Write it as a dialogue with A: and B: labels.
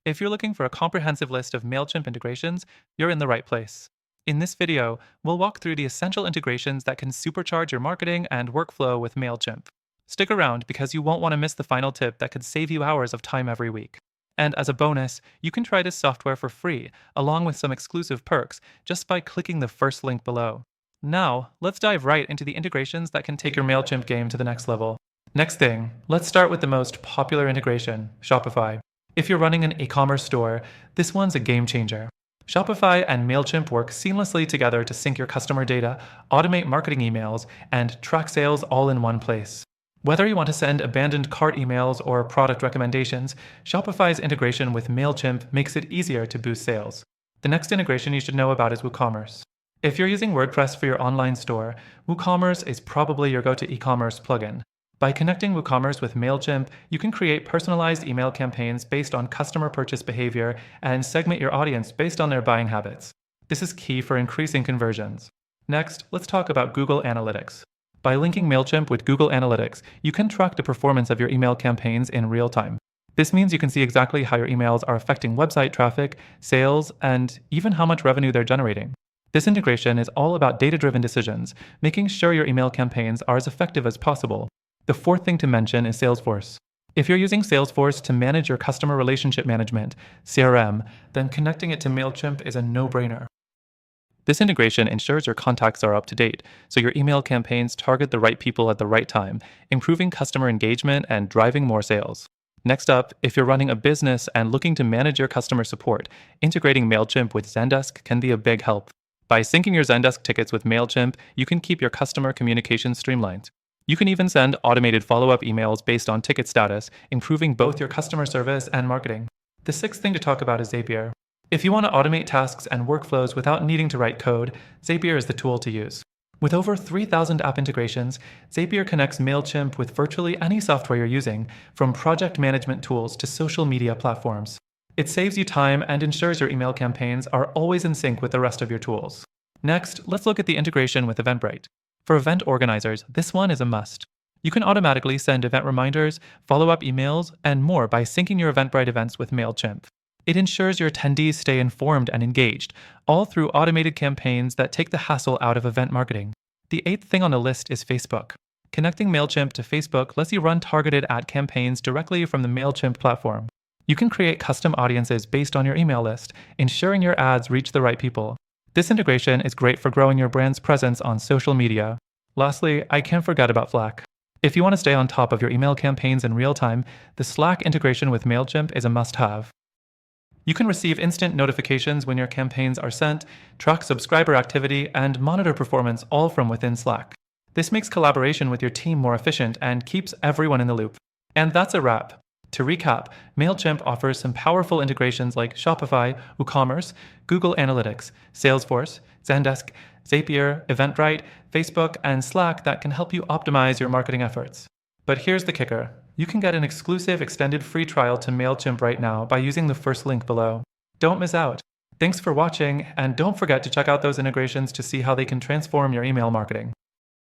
A: If you're looking for a comprehensive list of Mailchimp integrations, you're in the right place. In this video, we'll walk through the essential integrations that can supercharge your marketing and workflow with Mailchimp. Stick around because you won't want to miss the final tip that could save you hours of time every week. And as a bonus, you can try this software for free, along with some exclusive perks, just by clicking the first link below. Now, let's dive right into the integrations that can take your Mailchimp game to the next level. Next thing, let's start with the most popular integration, Shopify. If you're running an e-commerce store, this one's a game changer. Shopify and Mailchimp work seamlessly together to sync your customer data, automate marketing emails, and track sales all in one place. Whether you want to send abandoned cart emails or product recommendations, Shopify's integration with Mailchimp makes it easier to boost sales. The next integration you should know about is WooCommerce. If you're using WordPress for your online store, WooCommerce is probably your go-to e-commerce plugin. By connecting WooCommerce with Mailchimp, you can create personalized email campaigns based on customer purchase behavior and segment your audience based on their buying habits. This is key for increasing conversions. Next, let's talk about Google Analytics. By linking Mailchimp with Google Analytics, you can track the performance of your email campaigns in real time. This means you can see exactly how your emails are affecting website traffic, sales, and even how much revenue they're generating. This integration is all about data-driven decisions, making sure your email campaigns are as effective as possible. The fourth thing to mention is Salesforce. If you're using Salesforce to manage your customer relationship management, CRM, then connecting it to Mailchimp is a no-brainer. This integration ensures your contacts are up to date, so your email campaigns target the right people at the right time, improving customer engagement and driving more sales. Next up, if you're running a business and looking to manage your customer support, integrating Mailchimp with Zendesk can be a big help. By syncing your Zendesk tickets with Mailchimp, you can keep your customer communication streamlined. You can even send automated follow-up emails based on ticket status, improving both your customer service and marketing. The sixth thing to talk about is Zapier. If you want to automate tasks and workflows without needing to write code, Zapier is the tool to use. With over 3,000 app integrations, Zapier connects Mailchimp with virtually any software you're using, from project management tools to social media platforms. It saves you time and ensures your email campaigns are always in sync with the rest of your tools. Next, let's look at the integration with Eventbrite. For event organizers, this one is a must. You can automatically send event reminders, follow-up emails, and more by syncing your Eventbrite events with Mailchimp. It ensures your attendees stay informed and engaged, all through automated campaigns that take the hassle out of event marketing. The eighth thing on the list is Facebook. Connecting Mailchimp to Facebook lets you run targeted ad campaigns directly from the Mailchimp platform. You can create custom audiences based on your email list, ensuring your ads reach the right people. This integration is great for growing your brand's presence on social media. Lastly, I can't forget about Slack. If you want to stay on top of your email campaigns in real time, the Slack integration with Mailchimp is a must-have. You can receive instant notifications when your campaigns are sent, track subscriber activity, and monitor performance all from within Slack. This makes collaboration with your team more efficient and keeps everyone in the loop. And that's a wrap. To recap, Mailchimp offers some powerful integrations like Shopify, WooCommerce, Google Analytics, Salesforce, Zendesk, Zapier, Eventbrite, Facebook, and Slack that can help you optimize your marketing efforts. But here's the kicker. You can get an exclusive extended free trial to Mailchimp right now by using the first link below. Don't miss out. Thanks for watching, and don't forget to check out those integrations to see how they can transform your email marketing.